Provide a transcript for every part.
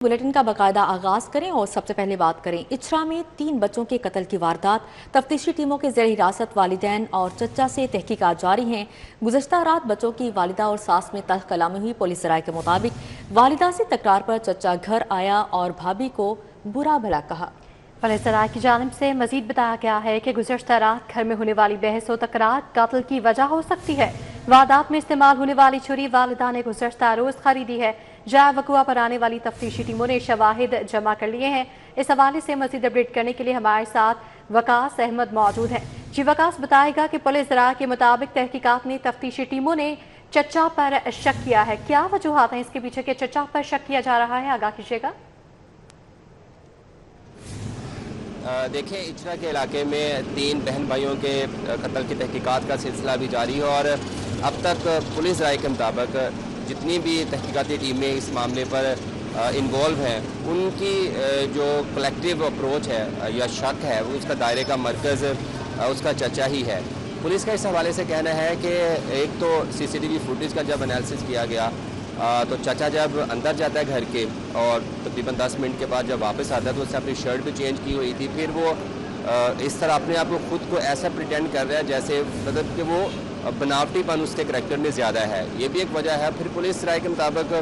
Bulletin का बाकायदा आगाज करें और सबसे पहले बात करें इचरा में 3 बच्चों के कत्ल की वारदात। तफ्तीशी टीमों के ज़ेर हिरासत वालिदैन और चचा से तहकीकात जारी हैं। गुज़श्ता रात बच्चों की वालिदा और सास में तल्ख कलामी हुई। पुलिस राय के मुताबिक वालिदा से तकरार पर चचा घर आया और भाभी को बुरा भला कहा। पुलिस राय की जानिब से मजीद बताया गया है कि गुज़श्ता रात घर में होने वाली बहस और तकरार कत्ल की वजह हो सकती है। वारदात में इस्तेमाल होने वाली छुरी वालिदा ने गुज़श्ता रोज़ खरीदी है। जाए वक़ुआ पर आने वाली तफ्तीशी टीमों ने शवाहिद जमा कर लिए हैं। इस हवाले से मज़ीद अपडेट करने के लिए हमारे साथ वकास अहमद मौजूद हैं। जी वकास, बताएगा कि पुलिस राय के मुताबिक तहकीकात में तफ्तीशी टीमों ने चचा पर शक किया है। क्या वजूहात हैं इसके पीछे के चचा पर शक किया जा रहा है, आगाह कीजिएगा। देखें, इचरा के इलाके में 3 बहन भाइयों के कत्ल की तहकीकात का सिलसिला भी जारी है और अब तक पुलिस राय के मुताबिक जितनी भी तहकीकाती टीमें इस मामले पर इन्वॉल्व हैं उनकी जो कलेक्टिव अप्रोच है या शक है वो उसका दायरे का मरकज़ उसका चचा ही है। पुलिस का इस हवाले से कहना है कि एक तो सीसीटीवी फुटेज का जब एनालिसिस किया गया तो चचा जब अंदर जाता है घर के और तकरीबन 10 मिनट के बाद जब वापस आता है तो उसने अपनी शर्ट भी चेंज की हुई थी। फिर वो इस तरह अपने आप को खुद को ऐसा प्रिटेंड कर रहा है जैसे मतलब कि वो बनावटीपन उसके करैक्टर में ज़्यादा है, ये भी एक वजह है। फिर पुलिस राय के मुताबिक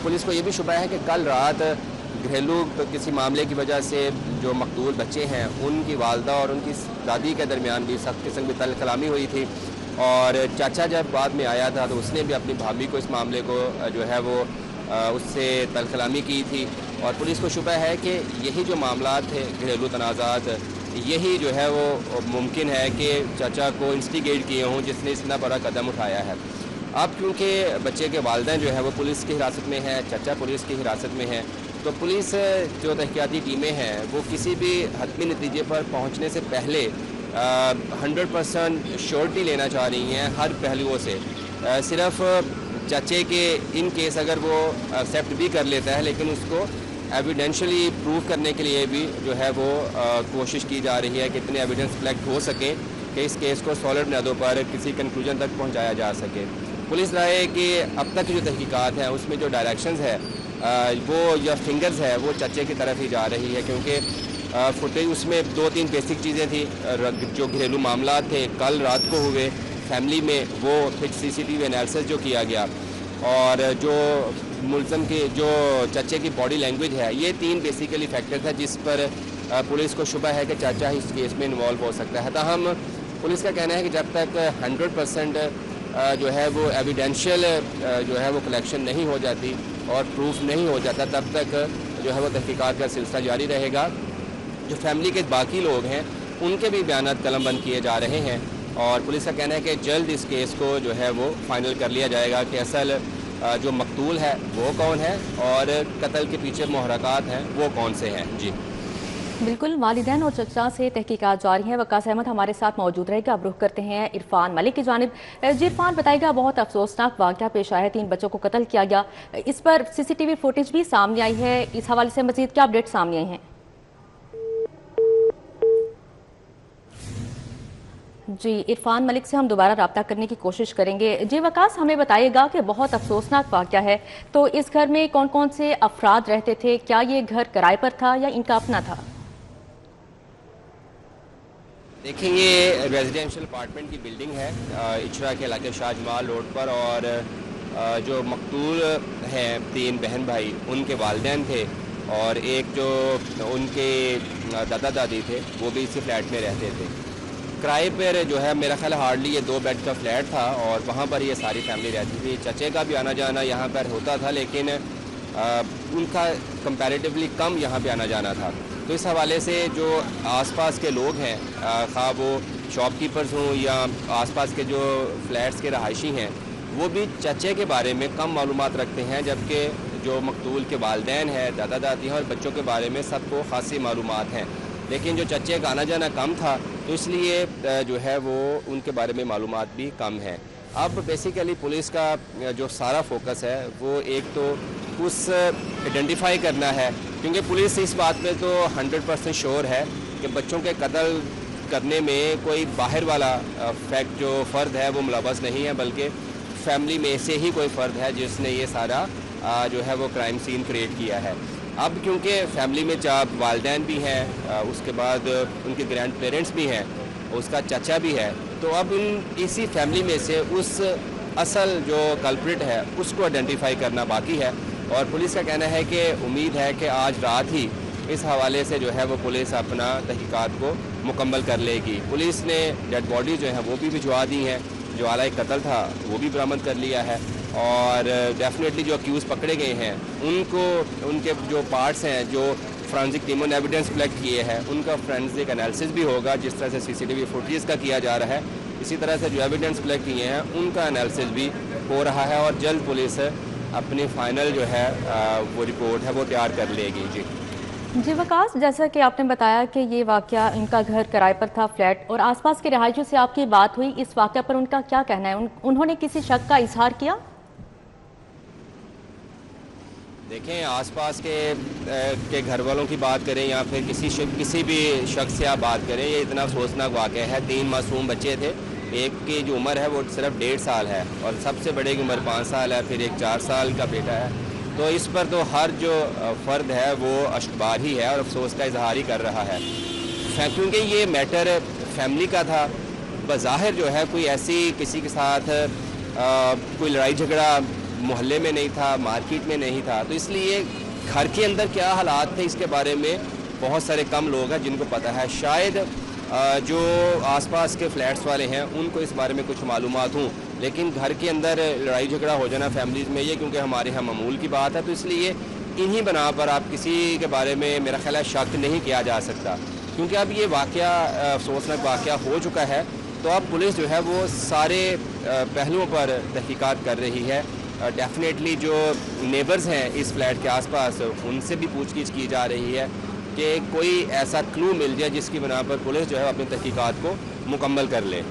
पुलिस को ये भी शुबा है कि कल रात घरेलू किसी मामले की वजह से जो मकतूल बच्चे हैं उनकी वालदा और उनकी दादी के दरमियान भी सख्त किस्म की तल्ख कलामी हुई थी और चाचा जब बाद में आया था तो उसने भी अपनी भाभी को इस मामले को जो है वो उससे तल्ख कलामी की थी और पुलिस को शुबा है कि यही जो मामला थे घरेलू तनाज़ात यही जो है वो मुमकिन है कि चाचा को इंस्टिगेट किए हों जिसने इतना बड़ा कदम उठाया है। अब क्योंकि बच्चे के वालिदैन जो है वो पुलिस की हिरासत में है, चचा पुलिस की हिरासत में है, तो पुलिस जो तहकीकाती टीमें हैं वो किसी भी हतमी नतीजे पर पहुँचने से पहले 100% श्योरिटी लेना चाह रही हैं हर पहलुओं से। सिर्फ चचे के इन केस अगर वो एक्सेप्ट भी कर लेता है लेकिन उसको एविडेंशली प्रूव करने के लिए भी जो है वो कोशिश की जा रही है कि इतने एविडेंस कलेक्ट हो सके कि इस केस को सॉलिड बुनियादों पर किसी कंक्लूजन तक पहुंचाया जा सके। पुलिस राय है कि अब तक जो तहकीकात हैं उसमें जो डायरेक्शंस है वो या फिंगर्स है वो चचे की तरफ ही जा रही है क्योंकि फुटेज उसमें 2-3 बेसिक चीज़ें थी जो घरेलू मामला थे कल रात को हुए फैमिली में, वो फिर सीसीटीवी एनालिसिस जो किया गया और जो मुलज़म की जो चचे की बॉडी लैंग्वेज है, ये 3 बेसिकली फैक्टर्स है जिस पर पुलिस को शुबा है कि चाचा इस केस में इन्वॉल्व हो सकता है। ताहम पुलिस का कहना है कि जब तक 100% जो है वो एविडेंशियल जो है वो कलेक्शन नहीं हो जाती और प्रूफ नहीं हो जाता तब तक जो है वो तहकीकात का सिलसिला जारी रहेगा। जो फैमिली के बाकी लोग हैं उनके भी बयानात कलमबंद किए जा रहे हैं और पुलिस का कहना है कि जल्द इस केस को जो है वो फाइनल कर लिया जाएगा कि असल जो मकतूल है वो कौन है और कत्ल के पीछे मुहर्रकात हैं वो कौन से हैं। जी बिल्कुल, वालिदैन और चचा से तहकीकात जारी है। वकास अहमद हमारे साथ मौजूद रहेगा। अब रुख करते हैं इरफान मलिक की जानिब। जी इरफान, बताइएगा, बहुत अफसोसनाक वाक़या पेश आया है, 3 बच्चों को कत्ल किया गया, इस पर सीसीटीवी फुटेज भी सामने आई है, इस हवाले से मज़ीद क्या अपडेट सामने आई हैं? जी इरफान मलिक से हम दोबारा रब्ता करने की कोशिश करेंगे। जी वकास, हमें बताइएगा कि बहुत अफसोसनाक वाक़या है, तो इस घर में कौन कौन से अफराद रहते थे? क्या ये घर किराए पर था या इनका अपना था? देखिए, ये रेजिडेंशियल अपार्टमेंट की बिल्डिंग है इचरा के इलाके शाहजमाल रोड पर और जो मकतूल हैं 3 बहन भाई उनके वालिदैन थे और एक जो उनके दादा दादी थे वो भी इसी फ्लैट में रहते थे। किराए पर जो है मेरा ख्याल हार्डली ये 2 बेड का फ्लैट था और वहाँ पर ये सारी फैमिली रहती थी। चचे का भी आना जाना यहाँ पर होता था लेकिन उनका कंपैरेटिवली कम यहाँ पे आना जाना था। तो इस हवाले से जो आसपास के लोग हैं खा वो शॉपकीपर्स हों या आसपास के जो फ्लैट्स के रहायशी हैं वो भी चचे के बारे में कम मालूमात रखते हैं, जबकि जो मकतूल के वालिदैन हैं, दादा दादी हैं और बच्चों के बारे में सबको खासी मालूमात हैं। लेकिन जो चचे का आना जाना कम था तो इसलिए जो है वो उनके बारे में मालूमात भी कम है। अब बेसिकली पुलिस का जो सारा फोकस है वो एक तो उस आइडेंटिफाई करना है, क्योंकि पुलिस इस बात पे तो 100% श्योर है कि बच्चों के कत्ल करने में कोई बाहर वाला फैक्ट जो फ़र्द है वो मुलव्वस नहीं है, बल्कि फैमिली में से ही कोई फ़र्द है जिसने ये सारा جو ہے وہ کرائم سین کریٹ کیا ہے. اب کیونکہ فیملی میں 4 والدین بھی ہیں, اس کے بعد ان کے گرینڈ پیرنٹس بھی ہیں, اس کا چچا بھی ہے, تو اب اسی فیملی میں سے اس اصل جو کلپریٹ ہے اس کو آئیڈینٹیفائی کرنا باقی ہے. اور پولیس کا کہنا ہے کہ امید ہے کہ آج رات ہی اس حوالے سے جو ہے وہ پولیس اپنا تحقیقات کو مکمل کر لے گی. پولیس نے ڈیڈ باڈی جو ہیں وہ بھی بھجوا دی ہیں, جو آلہ قتل تھا وہ بھی برآمد کر لیا ہے, اور ڈیفینیٹلی جو اکیوز پکڑے گئے ہیں ان کو ان کے جو پارٹس ہیں جو فرانزک ٹیموں نے ایویڈنس کلیکٹ کیے ہیں ان کا فرینزک انالیسس بھی ہوگا, جس طرح سے CCTV فوٹیج کا کیا جا رہا ہے. اسی طرح سے جو ایویڈنس کلیکٹ کیے ہیں ان کا انالیسس بھی ہو رہا ہے, اور جلد پولیس اپنی فائنل جو ہے وہ رپورٹ ہے وہ تیار کر لے گی. جی وقاص, جیسا کہ آپ نے بتایا کہ یہ واقعہ ان کا گھر کرائے پر تھا, فلیٹ, اور آس پاس کے رہائشیوں سے آپ کی بات ہوئی, اس واقعہ پر ان کا کیا کہنا ہے؟ انہوں نے کسی شک کا اظہار کیا؟ دیکھیں, آس پاس کے گھر والوں کی بات کریں یا پھر کسی بھی شخص سے آپ بات کریں, یہ اتنا افسوسناک واقعہ ہے. 3 معصوم بچے تھے, ایک کی جو عمر ہے وہ صرف 1.5 سال ہے, اور سب سے بڑے کی عمر 5 سال ہے, پھر ایک 4 سال کا بیٹا ہے. تو اس پر تو ہر جو فرد ہے وہ اشکبار ہی ہے اور افسوس کا اظہار ہی کر رہا ہے, کیونکہ یہ میٹر فیملی کا تھا. بظاہر جو ہے کوئی ایسی کسی کے ساتھ کوئی لڑائی جھگڑا محلے میں نہیں تھا, مارکیٹ میں نہیں تھا, تو اس لیے گھر کے اندر کیا حالات تھے اس کے بارے میں بہت سارے کم لوگ ہیں جن کو پتہ ہے. شاید جو آس پاس کے فلیٹس والے ہیں ان کو اس بارے میں کچھ معلومات ہوں, لیکن گھر کے اندر لڑائی جھگڑا ہو جانا فیملیز میں یہ کیونکہ ہمارے یہاں معمول کی بات ہے, تو اس لیے انہی بنا پر آپ کسی کے بارے میں میرا خیال ہے شک نہیں کیا جا سکتا, کیونکہ اب یہ واقعہ افسوسناک واقعہ ہو چکا ہے. تو اب پولیس جو ہے وہ سارے پہلوؤں پر تحقیقات کر رہی ہے. ڈیفینیٹلی جو نیبرز ہیں اس فلیٹ کے آس پاس ان سے بھی پوچھ گچھ کی جا رہی ہے کہ کوئی ایسا کلو مل جائے جس کی بنا پر پولیس جو ہے اپنی تحقیقات کو مکمل کر لے.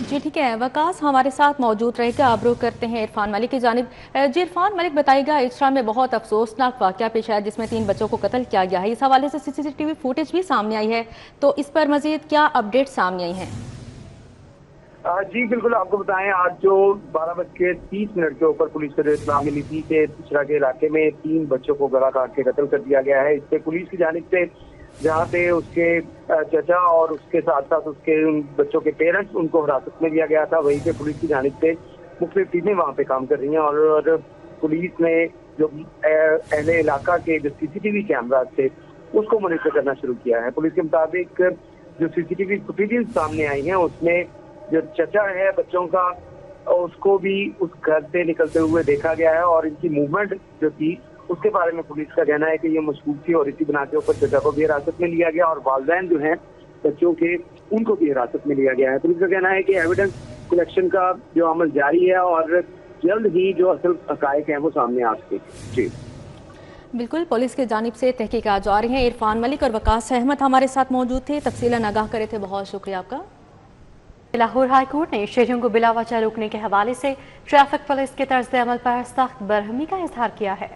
جی ٹھیک ہے وقاص, ہمارے ساتھ موجود رہے گا. اب رخ کرتے ہیں عرفان ملک کی جانب. جی عرفان ملک, بتائے گا اچرا میں بہت افسوسناک واقعہ پیش آیا جس میں 3 بچوں کو قتل کیا گیا ہے. اس حوالے سے CCTV فوٹیج بھی سامنے آئی ہے, تو اس پر مزید کیا اپڈیٹ سامنے آئی ہیں؟ جی بالکل, آپ کو بتائیں آج جو 12:30 کے اوپر پولیس کو جو اطلاع ملی تھی کہ اچرا کے علاقے میں 3 بچوں کو گلا کاٹ کے قتل کر دیا گیا ہے. اس پہ پولیس کی جانب سے جہاں پہ اس کے چچا اور اس کے ساتھ ساتھ اس کے بچوں کے پیرنٹس ان کو حراست میں لیا گیا تھا, وہیں پہ پولیس کی جانب سے مختلف ٹیمیں وہاں پہ کام کر رہی ہیں, اور پولیس نے جو اہل علاقہ کے جو CCTV کیمراز تھے اس کو مانیٹر کرنا شروع کیا ہے. پولیس کے مطابق جو CCTV فوٹیجز سامنے آئی ہیں اس میں جو چچا ہے بچوں کا اس کو بھی اس گھر سے نکلتے ہوئے دیکھا گیا ہے, اور ان کی موومنٹ جو تھی اس کے بارے میں پولیس کا کہنا ہے کہ یہ مشکوک تھی, اور اسی بنا کے اوپر چچا کو بھی حراست میں لیا گیا اور والدین جو ہیں بچوں کے ان کو بھی حراست میں لیا گیا ہے. پولیس کا کہنا ہے کہ ایویڈنس کلیکشن کا جو عمل جاری ہے اور جلد ہی جو اصل حقائق ہیں وہ سامنے آ سکے. جی بالکل, پولیس کی جانب سے تحقیقات جاری ہیں. عرفان ملک اور وقاص احمد ہمارے ساتھ موجود تھے, تفصیلاً آگاہ کرے تھے, بہت شکریہ آپ کا. لاہور ہائی کورٹ نے شہریوں کو بلا وجہ روکنے کے حوالے سے ٹریفک پولیس کے طرز عمل پر سخت برہمی کا اظہار کیا ہے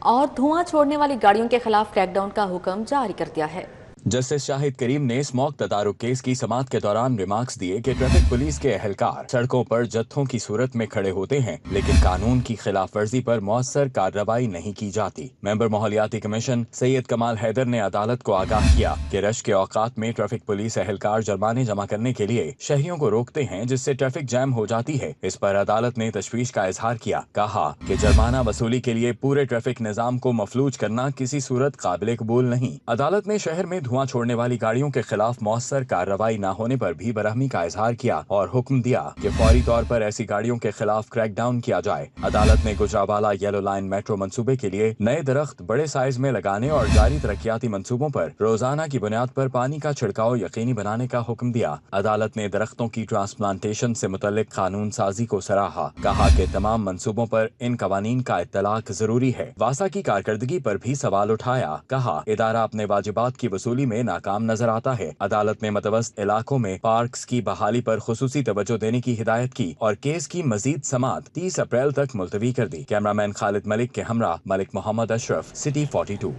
اور دھواں چھوڑنے والی گاڑیوں کے خلاف کریک ڈاؤن کا حکم جاری کر دیا ہے. جسٹس شاہد کریم نے اسموک تدارک کیس کی سماعت کے دوران ریمارکس دیے کہ ٹریفک پولیس کے اہلکار سڑکوں پر جتھوں کی صورت میں کھڑے ہوتے ہیں لیکن قانون کی خلاف ورزی پر مؤثر کارروائی نہیں کی جاتی. ممبر ماحولیاتی کمیشن سید کمال حیدر نے عدالت کو آگاہ کیا کہ رش کے اوقات میں ٹریفک پولیس اہلکار جرمانے جمع کرنے کے لیے شہریوں کو روکتے ہیں جس سے ٹریفک جام ہو جاتی ہے. اس پر عدالت نے تشویش کا اظہار کیا, کہا کہ جرمانہ وصولی کے لیے پورے ٹریفک نظام کو مفلوج کرنا کسی صورت قابل قبول نہیں. عدالت نے شہر میں دھواں چھوڑنے والی گاڑیوں کے خلاف مؤثر کارروائی نہ ہونے پر بھی برہمی کا اظہار کیا اور حکم دیا کہ فوری طور پر ایسی گاڑیوں کے خلاف کریک ڈاؤن کیا جائے. عدالت نے گجرانوالہ یلو لائن میٹرو منصوبے کے لیے نئے درخت بڑے سائز میں لگانے اور جاری ترقیاتی منصوبوں پر روزانہ کی بنیاد پر پانی کا چھڑکاؤ یقینی بنانے کا حکم دیا. عدالت نے درختوں کی ٹرانسپلانٹیشن سے متعلق قانون سازی کو سراہا, کہا کہ تمام منصوبوں پر ان قوانین کا اطلاق ضروری ہے. واسا کی کارکردگی پر بھی سوال اٹھایا, کہا ادارہ اپنے واجبات کی وصولی میں ناکام نظر آتا ہے. عدالت نے متوسط علاقوں میں پارکس کی بحالی پر خصوصی توجہ دینے کی ہدایت کی اور کیس کی مزید سماعت 30 اپریل تک ملتوی کر دی. کیمرامین خالد ملک کے ہمراہ ملک محمد اشرف, سٹی 42.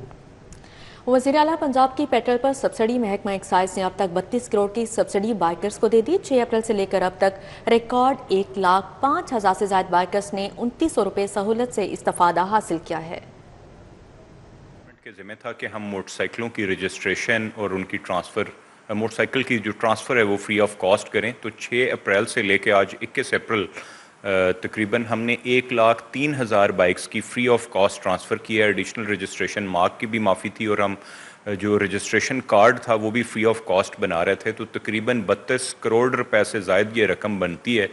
वज़ीर आला पंजाब की पेट्रोल पर सब्सिडी महकमा एक्साइज ने अब तक 32 करोड़ की सब्सिडी बाइकर्स को दे दी। 6 अप्रैल से लेकर अब तक रिकॉर्ड 1,05,000 से ज्यादा बाइकर्स ने 2900 रुपये सहूलत से इस्तेफादा हासिल किया है। के ज़िम्मे था कि हम मोटरसाइकिलों की रजिस्ट्रेशन और उनकी ट्रांसफ़र, मोटरसाइकिल की जो ट्रांसफ़र है वो फ्री ऑफ कॉस्ट करें। तो 6 अप्रैल से लेकर आज 21 अप्रैल तकरीबन हमने 1,03,000 बाइक्स की फ्री ऑफ कॉस्ट ट्रांसफ़र की है। एडिशनल रजिस्ट्रेशन मार्क की भी माफ़ी थी और हम जो रजिस्ट्रेशन कार्ड था वो भी फ्री ऑफ कॉस्ट बना रहे थे। तो तकरीबन 32 करोड़ रुपए से ज़ायद ये रकम बनती है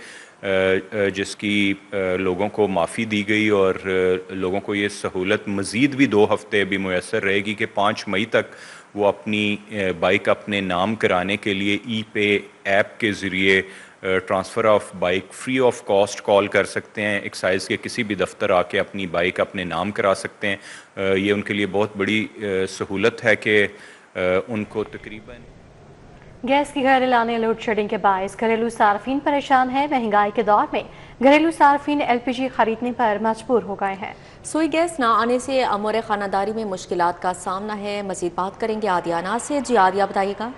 जिसकी लोगों को माफ़ी दी गई और लोगों को ये सहूलत मज़ीद भी 2 हफ़्ते अभी मुयस्सर रहेगी कि 5 मई तक वो अपनी बाइक अपने नाम कराने के लिए ई-पे ऐप के ज़रिए transfer of bike free of cost call कर सकते हैं। एक्साइज़ के किसी भी दफ्तर आके अपनी बाइक अपने नाम करा सकते हैं। ये उनके लिए बहुत बड़ी सहूलत है कि उनको तकरीबन गैस की घर लाने लोड शेडिंग के बायस घरेलू सार्फिन परेशान है। महंगाई के दौर में घरेलू सार्फिन LPG खरीदने पर मजबूर हो गए हैं। सुई गैस ना आने से अमूर खानादारी में मुश्किलात का सामना है। मजीद बात करेंगे आदिया नाज से। जी आदिया बताइएगा।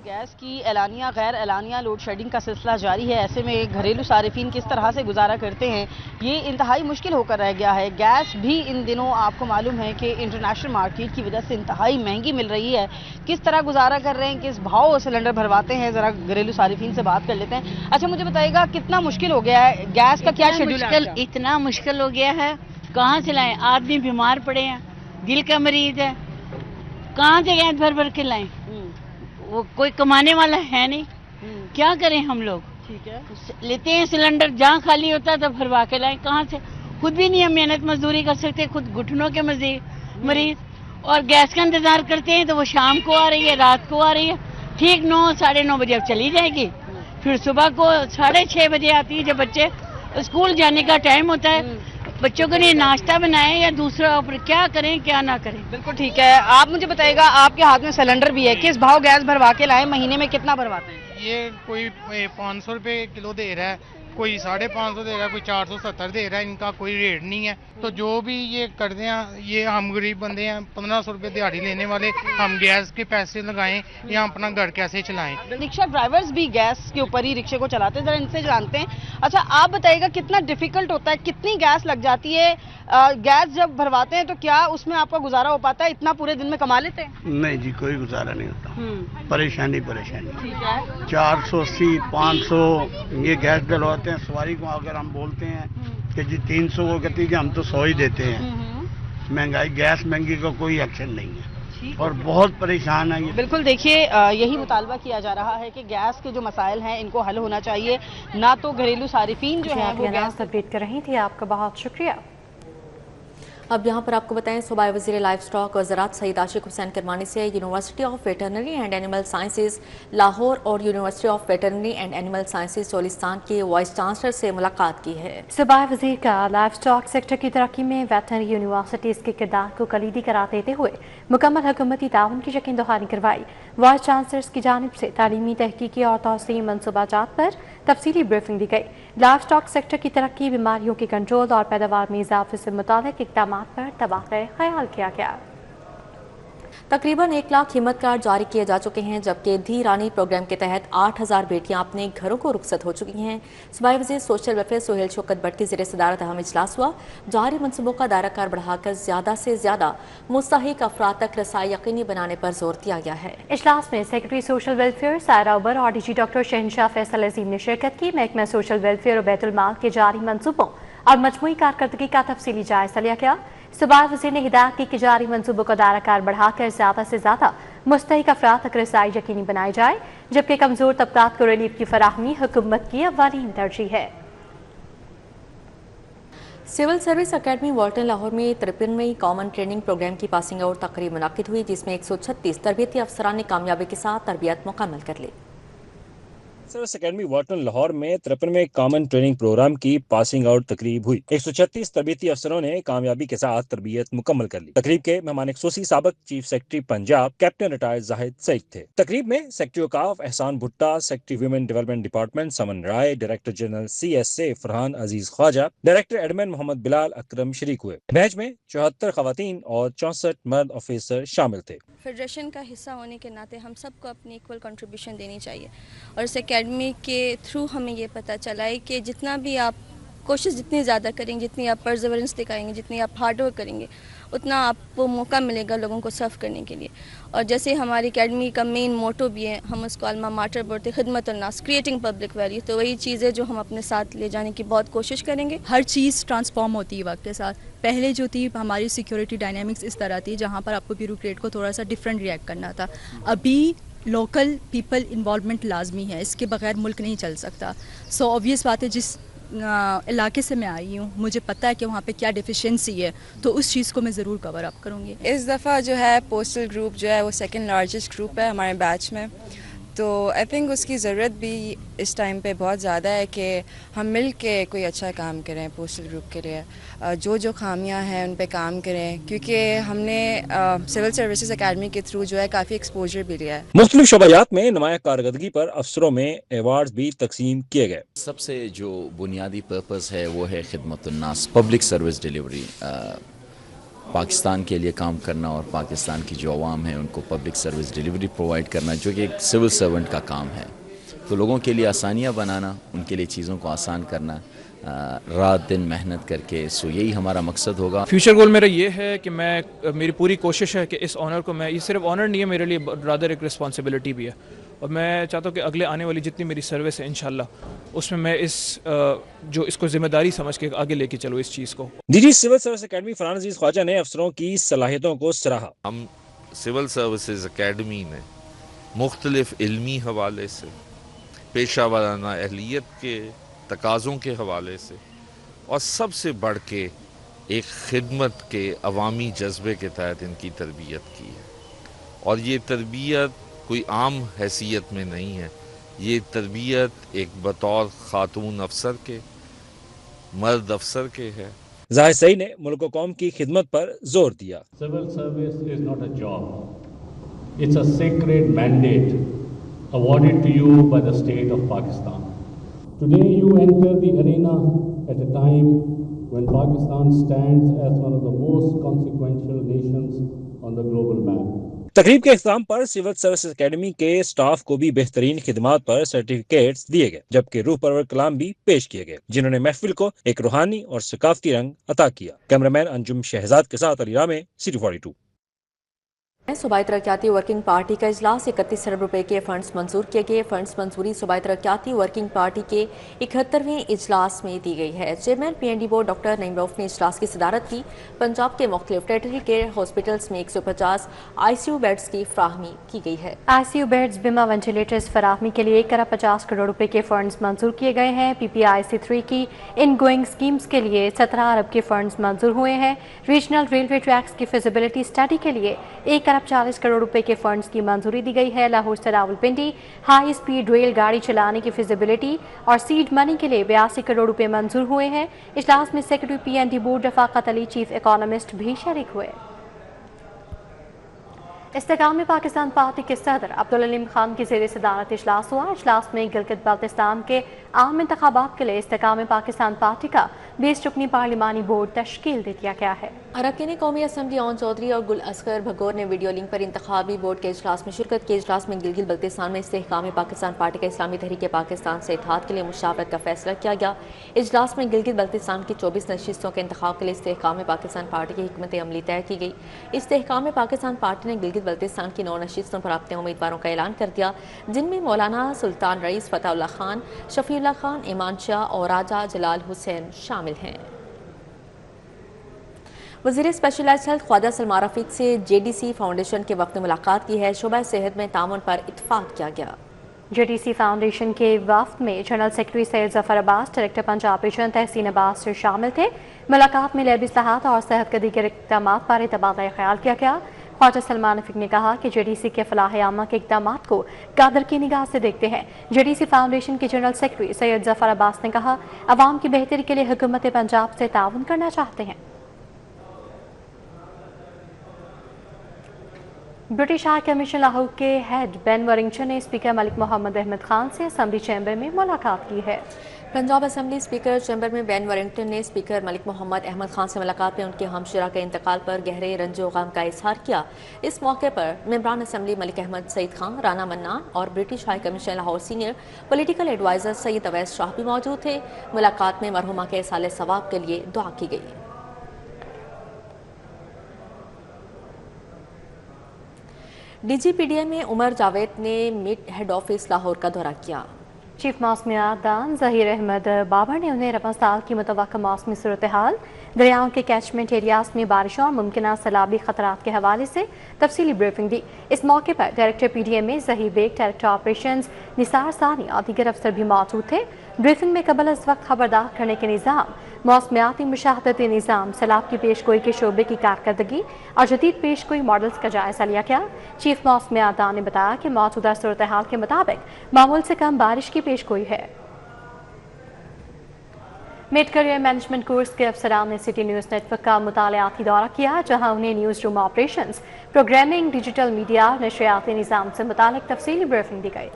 गैस की एलानिया गैर एलानिया लोड शेडिंग का सिलसिला जारी है। ऐसे में घरेलू सारिफिन किस तरह से गुजारा करते हैं ये इंतहाई मुश्किल होकर रह गया है। गैस भी इन दिनों आपको मालूम है कि इंटरनेशनल मार्केट की वजह से इंतहाई महंगी मिल रही है। किस तरह गुजारा कर रहे हैं, किस भाव सिलेंडर भरवाते हैं, ज़रा घरेलू सारिफिन से बात कर लेते हैं। अच्छा मुझे बताइएगा कितना मुश्किल हो गया है, गैस का क्या शेड्यूल है? इतना मुश्किल हो गया है, कहाँ से लाएं? आदमी बीमार पड़े हैं, दिल का मरीज है, कहाँ से गैस भर भर के लाएं? वो कोई कमाने वाला है नहीं, क्या करें हम लोग? ठीक है, लेते हैं सिलेंडर, जहाँ खाली होता है तो भरवा के लाएं। कहाँ से? खुद भी नहीं हम मेहनत मजदूरी कर सकते, खुद घुटनों के मरीज, और गैस का इंतजार करते हैं तो वो शाम को आ रही है, रात को आ रही है। ठीक 9 साढ़े 9 बजे अब चली जाएगी, फिर सुबह को 6:30 बजे आती है जब बच्चे स्कूल जाने का टाइम होता है। बच्चों के लिए नाश्ता बनाएं या दूसरा, फिर क्या करें क्या ना करें। बिल्कुल ठीक है। आप मुझे बताइएगा आपके हाथ में सिलेंडर भी है, किस भाव गैस भरवा के लाए, महीने में कितना भरवाते हैं? ये कोई 500 रुपये किलो दे रहा है, कोई 550 दे रहा है, कोई 470 दे रहा है। इनका कोई रेट नहीं है। तो जो भी ये करते हैं, ये हम गरीब बंदे हैं, 1500 रुपये दिहाड़ी लेने वाले, हम गैस के पैसे लगाएं या अपना घर कैसे चलाएं। रिक्शा ड्राइवर्स भी गैस के ऊपर ही रिक्शे को चलाते हैं, जरा इनसे जानते हैं। अच्छा आप बताइएगा कितना डिफिकल्ट होता है, कितनी गैस लग जाती है? गैस जब भरवाते हैं तो क्या उसमें आपका गुजारा हो पाता है? इतना पूरे दिन में कमा लेते हैं? नहीं जी, कोई गुजारा नहीं होता। परेशानी ठीक है। 480 500 ये गैस डलवाते हैं। सवारी को अगर हम बोलते हैं कि जी 300 वो कहती है कि हम तो 100 ही देते हैं। महंगाई, गैस महंगी का कोई एक्शन नहीं है और बहुत परेशान है ये। बिल्कुल देखिए यही मुतालबा किया जा रहा है कि गैस के जो मसाइल हैं इनको हल होना चाहिए, ना तो घरेलू सारिफिन जो है वो गैस अपडेट कर रही थी। आपका बहुत शुक्रिया। अब यहाँ पर आपको बताएं, सूबाई वज़ीर लाइफ स्टॉक और ज़राअत सईद आशिक हुसैन करमानी से university of veterinary and animal sciences Lahore और university of veterinary and animal sciences Cholistan के वाइस चांसलर से मुलाकात की है। सूबाई वज़ीर का लाइफ स्टॉक सेक्टर की तरक्की में वेटरनरी यूनिवर्सिटीज़ के किरदार को कलीदी करार देते हुए मुकम्मल हुकूमती ताउन की यकीन दहानी करवाई। वाइस चांसलर्स की जानिब से तालीमी, तहकीकी और तौसीई मंसूबाजात पर तफसीली ब्रीफिंग दी गई। लाइफ स्टॉक सेक्टर की तरक्की, बीमारियों के कंट्रोल और पैदावार में इजाफे से मुताल्लिक़ इक़दाम पर तबादला ख्याल किया गया। तकरीबन 1 लाख हिम्मत कार्ड जारी किए जा चुके हैं, जबकि धी रानी प्रोग्राम के तहत 8000 बेटियां अपने घरों को रुखसत हो चुकी हैं। सूबाई वज़ीर सोशल वेलफेयर सोहेल शौकत भट्ट की ज़ेर सदारत अहम इजलास हुआ। जारी मनसूबों का दायरा कार बढ़ाकर ज़्यादा से ज़्यादा मुस्तहिक अफराद तक रसाई यकीनी बनाने पर जोर दिया गया है। इजलास में सेक्रेटरी सोशल वेलफेयर सायरा उबर और DG डॉक्टर शहनशाह फैसल अजीम ने शिरकत की। महकमा सोशल वेलफेयर और बैतुल माल के जारी मनसूबों और मजमूई कारकर्दगी का तफसीली जायजा लिया गया। सूबाई वज़ीर ने हिदायत की कि जारी मनसूबों का दायरा कार बढ़ाकर ज़्यादा से ज़्यादा मुस्तहिक अफराद तक रसाई यकीनी बनाई जाए, जबकि कमज़ोर तबकात को रिलीफ की फराहमी हुकूमत की अव्वलीन तरजीह है। Civil service academy Walton Lahore में 53वीं कॉमन ट्रेनिंग प्रोग्राम की पासिंग आउट तकरीब मुनाकिद हुई, जिसमें 136 तरबियती अफसरान ने कामयाबी के साथ तरबियत मुकम्मल कर ली। सर्विस एकेडमी वाटन लाहौर में 53वें कॉमन ट्रेनिंग प्रोग्राम की पासिंग आउट तकरीब हुई। 136 तरबियती अफसरों ने कामयाबी के साथ तरबियत मुकम्मल कर ली। तकरीब के मेहमान खुसूसी साबिक chief secretary Punjab captain retired Zahid Saeed थे। तकरीब में सेक्रेटरी औकाफ Ehsan Bhutta, secretary women development department Saman Rai, director general CSA Farhan Aziz Khawaja, director admin Mohammad Bilal Akram शरीक हुए। बैच में 74 खवातीन और 64 मर्द ऑफिसर शामिल थे। फेडरेशन का हिस्सा होने के नाते हम सबको अपनी इक्वल कंट्रीब्यूशन देनी चाहिए और इस एकेडमी के थ्रू हमें ये पता चला है कि जितना भी आप कोशिश जितनी ज़्यादा करेंगे, जितनी आप परसेवरेंस दिखाएंगे, जितनी आप हार्ड वर्क करेंगे, उतना आपको मौका मिलेगा लोगों को सर्व करने के लिए। और जैसे हमारी एकेडमी का मेन मोटो भी है, हम उसको अल्मा माटर बोलते, खिदमत नास, क्रिएटिंग पब्लिक वैल्यू, तो वही चीज़ें जो हम अपने साथ ले जाने की बहुत कोशिश करेंगे। हर चीज़ ट्रांसफॉर्म होती है वक्त के साथ। पहले जो थी हमारी सिक्योरिटी डायनामिक्स इस तरह थी जहाँ पर आपको ब्यूरोक्रेट को थोड़ा सा डिफरेंट रिएक्ट करना था। अभी लोकल पीपल इन्वॉल्वमेंट लाजमी है, इसके बगैर मुल्क नहीं चल सकता। सो ऑब्वियस बात है, जिस इलाके से मैं आई हूँ मुझे पता है कि वहाँ पे क्या डिफिशिएंसी है, तो उस चीज़ को मैं ज़रूर कवर अप करूँगी। इस दफ़ा जो है पोस्टल ग्रुप जो है वो सेकंड लार्जेस्ट ग्रुप है हमारे बैच में, तो आई थिंक उसकी ज़रूरत भी इस टाइम पे बहुत ज़्यादा है कि हम मिल के कोई अच्छा काम करें पोस्टल ग्रुप के लिए, जो खामियां हैं उन पे काम करें, क्योंकि हमने सिविल सर्विसेज एकेडमी के थ्रू जो है काफ़ी एक्सपोजर भी लिया है। मुख्तलिफ शोबायात में नुमाया कारकर्दगी पर अफसरों में अवार्ड भी तकसीम किए गए। सबसे जो बुनियादी पर्पस है वो है खिदमत-उन-नास, पब्लिक सर्विस डिलीवरी, पाकिस्तान के लिए काम करना और पाकिस्तान की जो अवाम है उनको पब्लिक सर्विस डिलीवरी प्रोवाइड करना, जो कि एक सिविल सर्वेंट का काम है। तो लोगों के लिए आसानियाँ बनाना, उनके लिए चीज़ों को आसान करना, रात दिन मेहनत करके, सो यही हमारा मकसद होगा। फ्यूचर गोल मेरा ये है कि मेरी पूरी कोशिश है कि इस ऑनर को ये सिर्फ ऑनर नहीं है मेरे लिए, रादर एक रिस्पॉन्सिबिलिटी भी है, और मैं चाहता हूँ कि अगले आने वाली जितनी मेरी सर्विस है इंशाल्लाह उसमें मैं जो इसको जिम्मेदारी समझ के आगे लेके चलूँ इस चीज़ को। DG civil service academy Farhan Aziz Khawaja ने अफसरों की सलाहियतों को सराहा। हम सिविल सर्विसेज एकेडमी ने मुख्तलिफ इल्मी हवाले से, पेशा वाराना अहलियत के तकाज़ों के हवाले से, और सबसे बढ़ के एक खिदमत के अवामी जज्बे के तहत इनकी तरबियत की है। और ये तरबियत कोई आम हैसियत में नहीं है, ये तरबियत एक बतौर खातून अफसर के, मर्द अफसर के है। जाहिद सईद ने मुल्क व कौम की खिदमत पर जोर दिया। Civil service is not a job, it's a sacred mandate awarded to you by the state of Pakistan. Today you enter the arena at a time when Pakistan stands as one of the most consequential nations on the global map. तकरीब के इख्तिताम पर civil services academy के staff को भी बेहतरीन खिदमात पर certificates दिए गए, जबकि रूह परवर कलाम भी पेश किए गए, जिन्होंने महफिल को एक रूहानी और सकाफती रंग अता किया। कैमरामैन अंजुम शहजाद के साथ अली रामे, सिटी 42। सूबाई तरक्याती वर्किंग पार्टी का इजलास 31 अरब रुपए के फंड्स मंजूर किए गए। फंड्स मंजूरी सूबाई तरक्याती वर्किंग पार्टी के 71वें इजलास में दी गई है। Chairman PND board doctor Naeem Rauf ने इजलास की सदारत की। पंजाब के मुख्तलिफ टेरिटरी केयर हॉस्पिटल्स में 150 ICU बेड्स की फराहमी की गई है। ICU बेड्स, बिमा, वेंटिलेटर्स फराहमी के लिए 1 अरब 50 करोड़ रुपए के फंड्स मंजूर किए गए हैं। PPIC3 की इन गोइंग स्कीम्स के लिए 17 अरब के फंड्स मंजूर हुए हैं। रीजनल रेलवे ट्रैक्स की फिजिबिलिटी स्टडी के लिए 1 अरब 40 करोड़ रुपए के फंड्स की मंजूरी दी गई है। लाहौर से रावलपिंडी हाई स्पीड रेल गाड़ी चलाने की फिजिबिलिटी और सीड मनी के लिए 82 करोड़ रुपए मंजूर हुए हैं। इजलास में secretary PND board Rafaqat Ali, chief economist भी शरीक हुए। इस्तेकाम पाकिस्तान पार्टी के सदर अब्दुल अलीम खान की ज़ेर सदारत इजलास हुआ। इजलास में गिलगित बल्तिस्तान के आम इंतखाबात के लिए इस्तेकाम पाकिस्तान पार्टी का 20 रुकनी पार्लिमानी बोर्ड तश्कील दे दिया गया है। अरकान कौमी असम्बली ओन चौधरी और गुल असगर भगोर ने वीडियो लिंक पर इंतखाबी बोर्ड के इजलास में शिरकत की। इजलास में गिलगित बल्तिस्तान में इस्तेकाम पाकिस्तान पार्टी का इस्लामी तहरीक पाकिस्तान से इत्तेहाद के लिए मुशावरत का फैसला किया गया। इजलास में गिलगित बल्तिस्तान की 24 नशिस्तों के इंतखाब के लिए इस्तेकाम पाकिस्तान पार्टी की हिकमत अमली तय की गई। इस्तेकाम पाकिस्तान पार्टी ने गिलगित बल्तिस्तान की 9 नशिस्तों पर अपने उम्मीदवारों का ऐलान कर दिया, जिनमें मौलाना सुल्तान रईस, फतहुल्लाह खान, शफीउल्लाह खान, ईमान शाह और राजा जलाल हुसैन शामिल हैं। वज़ीर स्पेशलाइज्ड हेल्थ ख्वाजा सलमान रफीक से JDC फाउंडेशन के वक्त मुलाकात की है। शोबा सेहत में ताउन पर इत्तफाक किया गया। JDC फाउंडेशन के वफ्द में general secretary Syed Zafar Abbas, director Punjab mission Tehseen Abbas शामिल थे। मुलाकात में लैब इस्लाहात और सेहत के दीगर इक़दामात पर तबादला ख्याल किया गया। ख्वाजा सलमान रफीक ने कहा कि JDC के फलाह आमा के इक़दामात को कादर की निगाह से देखते हैं। JDC फाउंडेशन के जनरल सेक्रेटरी सैयद जफर अब्बास ने कहा, अवाम की बेहतरी के लिए हुकूमत पंजाब से ताउन करना चाहते हैं। ब्रिटिश हाई कमीशन लाहौर के हेड बेन वरिंगटन ने स्पीकर मलिक मोहम्मद अहमद खान से असम्बली चैम्बर में मुलाकात की है। पंजाब असम्बली स्पीकर चैम्बर में बेन वरिंगटन ने स्पीकर मलिक मोहम्मद अहमद खान से मुलाकात में उनके हमशरा के इंतकाल पर गहरे रंजो गम का इजहार किया। इस मौके पर मेंबरान असम्बली मलिक अहमद सईद खान, राना मन्नान और British high commission Lahore senior political adviser Saeed Awais Shah भी मौजूद थे। मुलाकात में मरहुमा के साले सवाब के लिए दुआ की गई। DGPDA में उमर जावेद ने मिड हेड ऑफिस लाहौर का दौरा किया। चीफ मौसमियात दान ज़हीर अहमद बाबर ने उन्हें रबा साल की मुतवक्का मौसमी सूरत हाल, दरियाओं के कैचमेंट एरियाज में बारिशों और मुमकिन सैलाबी खतरात के हवाले से तफसीली ब्रीफिंग दी। इस मौके पर डायरेक्टर PDA में ज़हीर बेग, डायरेक्टर ऑपरेशंस निसार सानी और दीगर अफसर भी मौजूद थे। ब्रीफिंग में कबल इस वक्त खबरदार करने के निज़ाम, मौसमियाती मुशाहदती निज़ाम, सैलाब की पेशगोई के शोबे की कारकर्दगी और जदीद पेशगोई मॉडल्स का जायजा लिया गया। चीफ मौसमियात दान ने बताया कि मौजूदा सूरत हाल के मुताबिक मामूल से कम बारिश की पेशगोई है। मिड करियर मैनेजमेंट कोर्स के अफसरान ने सिटी न्यूज़ नेटवर्क का मुतालियाती दौरा किया, जहां उन्हें news room operations, programming, digital media, नशरियाती निज़ाम से मुतालिक तफसीली ब्रीफिंग दी गई।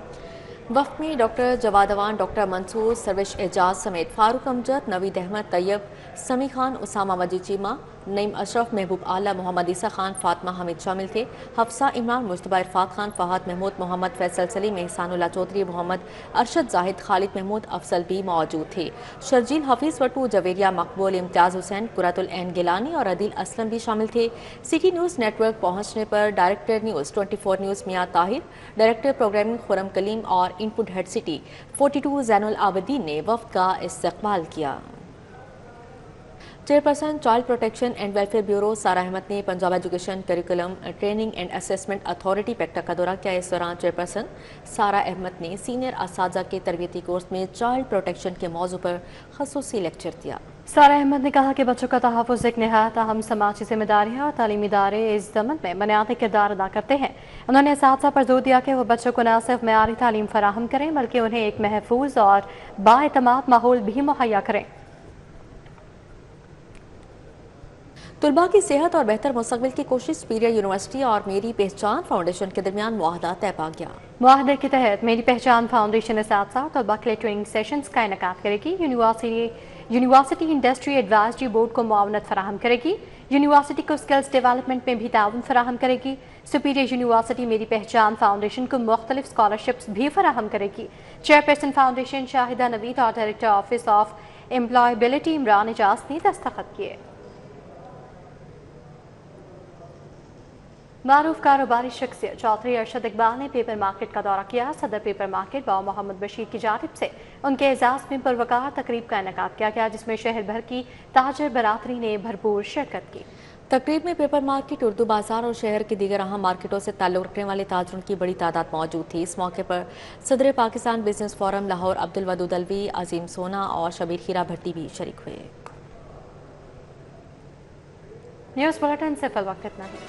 वक्त में डॉक्टर जवाद अवान, डॉक्टर मंसूर, सर्विश एजाज समेत फारूक अमजद, नवीद अहमद, तैयब, समी खान, उसामा मजीद चीमा, नईम अशरफ, महबूब आला, मोहम्मद ईसा खान, फातिमा हामिद शामिल थे। हफ्सा इमरान, मुस्तफा इरफात खान, फहद महमूद, मोहम्मद फैसल सलीम, एहसानुल्लाह चौधरी, मोहम्मद अरशद जाहिद, खालिद महमूद अफसल भी मौजूद थे। शर्जील हफीज वटू, जवेरिया मकबूल, इम्तियाज हुसैन, कुरातुल ऐन गिलानी और अदील असलम भी शामिल थे। सिटी न्यूज़ नेटवर्क पहुंचने पर director news 24 news Mian Tahir, director programming Khurram Kaleem और input head city 42 Zainul Abideen ने वफ्द का इस्तकबाल किया। Chairperson child protection and welfare bureau Sara Ahmed ने Punjab education curriculum training and assessment authority PECTA का दौरा किया। इस दौरान चेयरपर्सन सारा अहमद ने सीनियर असातिज़ा के तरबियती कोर्स में चाइल्ड प्रोटेक्शन के मौजू पर खसूसी लेक्चर दिया। सारा अहमद ने कहा कि बच्चों का तहफ़्फ़ुज़ एक निहायत अहम समाजी जिम्मेदारी है और तालीमी इदारे इस ज़मन में बुनियादी किरदार अदा करते हैं। उन्होंने असातिज़ा पर जोर दिया कि वो बच्चों को न सिर्फ मेयारी तालीम फराहम करें, बल्कि उन्हें एक महफूज और बाएतमाद माहौल भी मुहैया करें। तुलबा की सेहत और बेहतर मुस्तक़बिल की कोशिश सुपीरियर यूनिवर्सिटी और मेरी पहचान फाउंडेशन के दरमियान मुआहदा तय पा गया। मुआहदे के तहत मेरी पहचान फाउंडेशन साथ-साथ तलबा के लिए ट्रेनिंग सेशंस का इनेकाद करेगी। यूनिवर्सिटी इंडस्ट्री एडवाइजरी बोर्ड को मुआवनत फराहम करेगी। यूनिवर्सिटी को स्किल्स डेवलपमेंट में भी ताउन फराहम करेगी। सुपीरियर यूनिवर्सिटी मेरी पहचान फाउंडेशन को मुख्तलिफ स्कॉलरशिप्स भी फराहम करेगी। चेयरपर्सन फाउंडेशन शाहिदा नवीद और director office of employability Imran Ejaz ने दस्तखत किए। मारूफ कारोबारी शख्सियत चौधरी अरशद इकबाल ने पेपर मार्केट का दौरा किया। सदर पेपर मार्केट बाव मोहम्मद बशीर की जानिब से उनके एजाज में पुरवकार तकरीब का इनेकाद किया गया, जिसमें शहर भर की ताजर बरादरी ने भरपूर शिरकत की। तकरीब में पेपर मार्केट, उर्दू बाजार और शहर की दीगर अहम मार्केटों से ताल्लुक़ रखने वाले ताजरों की बड़ी तादाद मौजूद थी। इस मौके पर सदर पाकिस्तान बिजनेस फोरम लाहौर अब्दुल वदूद अलवी, अजीम सोना और शबीर खीरा भट्टी भी शरीक हुए। न्यूज़ बुलेटिन से फिल वक्त इतना ही।